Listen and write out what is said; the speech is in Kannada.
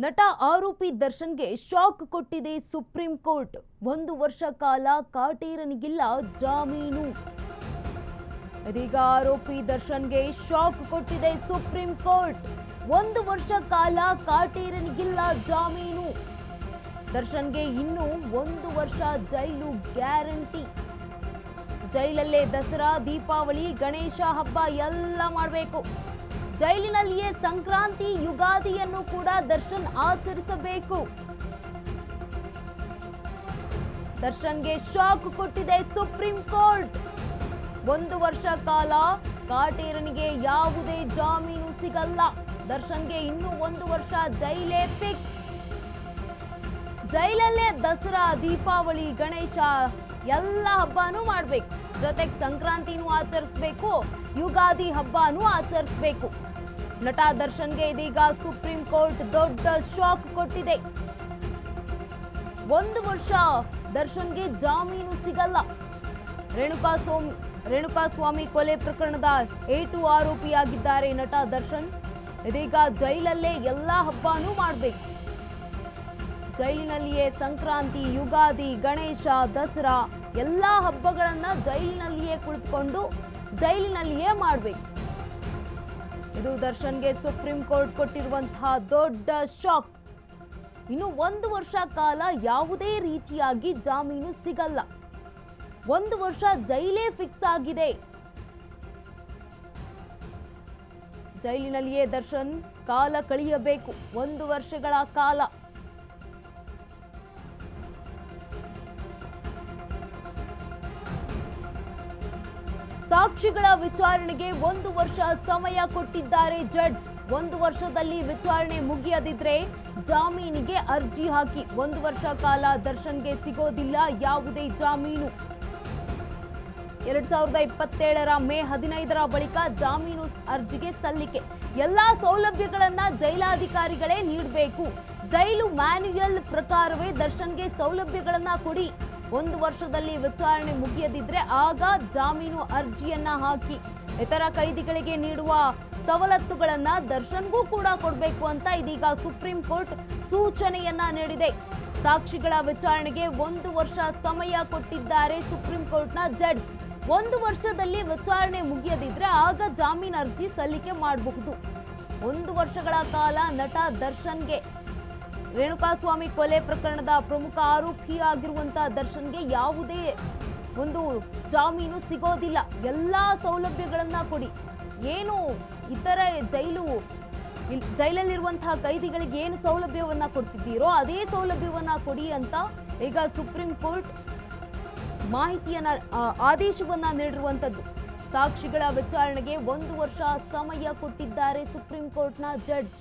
ನಟ ಆರೋಪಿ ದರ್ಶನ್ಗೆ ಶಾಕ್ ಕೊಟ್ಟಿದೆ ಸುಪ್ರೀಂ ಕೋರ್ಟ್. 1 ವರ್ಷ ಕಾಲ ಕಾಟೇರನಿಗಿಲ್ಲ ಜಾಮೀನು. ಇದೀಗ ಆರೋಪಿ ದರ್ಶನ್ಗೆ ಶಾಕ್ ಕೊಟ್ಟಿದೆ ಸುಪ್ರೀಂ ಕೋರ್ಟ್. 1 ವರ್ಷ ಕಾಲ ಕಾಟೇರನಿಗಿಲ್ಲ ಜಾಮೀನು. ದರ್ಶನ್ಗೆ ಇನ್ನೂ 1 ವರ್ಷ ಜೈಲು ಗ್ಯಾರಂಟಿ. ಜೈಲಲ್ಲೇ ದಸರಾ, ದೀಪಾವಳಿ, ಗಣೇಶ ಹಬ್ಬ ಎಲ್ಲ ಮಾಡಬೇಕು. ಜೈಲಿನಲ್ಲಿಯೇ ಸಂಕ್ರಾಂತಿ, ಯುಗಾದಿಯನ್ನು ಕೂಡ ದರ್ಶನ್ ಆಚರಿಸಬೇಕು. ದರ್ಶನ್ಗೆ ಶಾಕ್ ಕೊಟ್ಟಿದೆ ಸುಪ್ರೀಂ ಕೋರ್ಟ್. 1 ವರ್ಷ ಕಾಲ ಕಾಟೇರನಿಗೆ ಯಾವುದೇ ಜಾಮೀನು ಸಿಗಲ್ಲ. ದರ್ಶನ್ಗೆ ಇನ್ನೂ 1 ವರ್ಷ ಜೈಲೇ ಫಿಕ್ಸ್. ಜೈಲಲ್ಲೇ ದಸರಾ, ದೀಪಾವಳಿ, ಗಣೇಶ ಎಲ್ಲ ಹಬ್ಬನೂ ಮಾಡಬೇಕು. ಜೊತೆಗೆ ಸಂಕ್ರಾಂತಿನೂ ಆಚರಿಸಬೇಕು, ಯುಗಾದಿ ಹಬ್ಬನೂ ಆಚರಿಸಬೇಕು. ನಟ ದರ್ಶನ್ಗೆ ಇದೀಗ ಸುಪ್ರೀಂ ಕೋರ್ಟ್ ದೊಡ್ಡ ಶಾಕ್ ಕೊಟ್ಟಿದೆ. 1 ವರ್ಷ ದರ್ಶನ್ಗೆ ಜಾಮೀನು ಸಿಗಲ್ಲ. ರೇಣುಕಾಸ್ವಾಮಿ ಕೊಲೆ ಪ್ರಕರಣದ A2 ಆರೋಪಿಯಾಗಿದ್ದಾರೆ ನಟ ದರ್ಶನ್. ಇದೀಗ ಜೈಲಲ್ಲೇ ಎಲ್ಲ ಹಬ್ಬನೂ ಮಾಡಬೇಕು. ಜೈಲಿನಲ್ಲಿಯೇ ಸಂಕ್ರಾಂತಿ, ಯುಗಾದಿ, ಗಣೇಶ, ದಸರಾ ಎಲ್ಲ ಹಬ್ಬಗಳನ್ನ ಜೈಲಿನಲ್ಲಿಯೇ ಕುಳಿತುಕೊಂಡು ಜೈಲಿನಲ್ಲಿಯೇ ಮಾಡಬೇಕು. ಇದು ದರ್ಶನ್ಗೆ ಸುಪ್ರೀಂ ಕೋರ್ಟ್ ಕೊಟ್ಟಿರುವಂತಹ ದೊಡ್ಡ ಶಾಕ್. ಇನ್ನು 1 ವರ್ಷ ಕಾಲ ಯಾವುದೇ ರೀತಿಯಾಗಿ ಜಾಮೀನು ಸಿಗಲ್ಲ. 1 ವರ್ಷ ಜೈಲೇ ಫಿಕ್ಸ್ ಆಗಿದೆ. ಜೈಲಿನಲ್ಲಿಯೇ ದರ್ಶನ್ ಕಾಲ ಕಳೆಯಬೇಕು 1 ವರ್ಷಗಳ ಕಾಲ. ಸಾಕ್ಷಿಗಳ ವಿಚಾರಣೆಗೆ 1 ವರ್ಷ ಸಮಯ ಕೊಟ್ಟಿದ್ದಾರೆ ಜಡ್ಜ್. 1 ವರ್ಷದಲ್ಲಿ ವಿಚಾರಣೆ ಮುಗಿಯದಿದ್ರೆ ಜಾಮೀನಿಗೆ ಅರ್ಜಿ ಹಾಕಿ. 1 ವರ್ಷ ಕಾಲ ದರ್ಶನ್ಗೆ ಸಿಗೋದಿಲ್ಲ ಯಾವುದೇ ಜಾಮೀನು. 2027ರ ಮೇ 15ರ ಬಳಿಕ ಜಾಮೀನು ಅರ್ಜಿಗೆ ಸಲ್ಲಿಕೆ. ಎಲ್ಲಾ ಸೌಲಭ್ಯಗಳನ್ನ ಜೈಲಾಧಿಕಾರಿಗಳೇ ನೀಡಬೇಕು. ಜೈಲು ಮ್ಯಾನ್ಯುಯಲ್ ಪ್ರಕಾರವೇ ದರ್ಶನ್ಗೆ ಸೌಲಭ್ಯಗಳನ್ನ ಕೊಡಿ. 1 ವರ್ಷದಲ್ಲಿ ವಿಚಾರಣೆ ಮುಗಿಯದಿದ್ರೆ ಆಗ ಜಾಮೀನು ಅರ್ಜಿಯನ್ನ ಹಾಕಿ. ಇತರ ಕೈದಿಗಳಿಗೆ ನೀಡುವ ಸವಲತ್ತುಗಳನ್ನ ದರ್ಶನ್ಗೂ ಕೂಡ ಕೊಡಬೇಕು ಅಂತ ಇದೀಗ ಸುಪ್ರೀಂ ಕೋರ್ಟ್ ಸೂಚನೆಯನ್ನ ನೀಡಿದೆ. ಸಾಕ್ಷಿಗಳ ವಿಚಾರಣೆಗೆ 1 ವರ್ಷ ಸಮಯ ಕೊಟ್ಟಿದ್ದಾರೆ ಸುಪ್ರೀಂ ಕೋರ್ಟ್ನ ಜಡ್ಜ್. 1 ವರ್ಷದಲ್ಲಿ ವಿಚಾರಣೆ ಮುಗಿಯದಿದ್ರೆ ಆಗ ಜಾಮೀನು ಅರ್ಜಿ ಸಲ್ಲಿಕೆ ಮಾಡಬಹುದು. 1 ವರ್ಷಗಳ ಕಾಲ ನಟ ದರ್ಶನ್ಗೆ, ರೇಣುಕಾಸ್ವಾಮಿ ಕೊಲೆ ಪ್ರಕರಣದ ಪ್ರಮುಖ ಆರೋಪಿಯಾಗಿರುವಂತಹ ದರ್ಶನ್ಗೆ ಯಾವುದೇ ಒಂದು ಜಾಮೀನು ಸಿಗೋದಿಲ್ಲ. ಎಲ್ಲಾ ಸೌಲಭ್ಯಗಳನ್ನ ಕೊಡಿ. ಏನು ಇತರ ಜೈಲಲ್ಲಿರುವಂತಹ ಕೈದಿಗಳಿಗೆ ಏನು ಸೌಲಭ್ಯವನ್ನ ಕೊಡ್ತಿದ್ದೀರೋ ಅದೇ ಸೌಲಭ್ಯವನ್ನ ಕೊಡಿ ಅಂತ ಈಗ ಸುಪ್ರೀಂ ಕೋರ್ಟ್ ಮಾಹಿತಿಯನ್ನ ಆದೇಶವನ್ನ ನೀಡಿರುವಂತದ್ದು. ಸಾಕ್ಷಿಗಳ ವಿಚಾರಣೆಗೆ 1 ವರ್ಷ ಸಮಯ ಕೊಟ್ಟಿದ್ದಾರೆ ಸುಪ್ರೀಂ ಕೋರ್ಟ್ನ ಜಡ್ಜ್.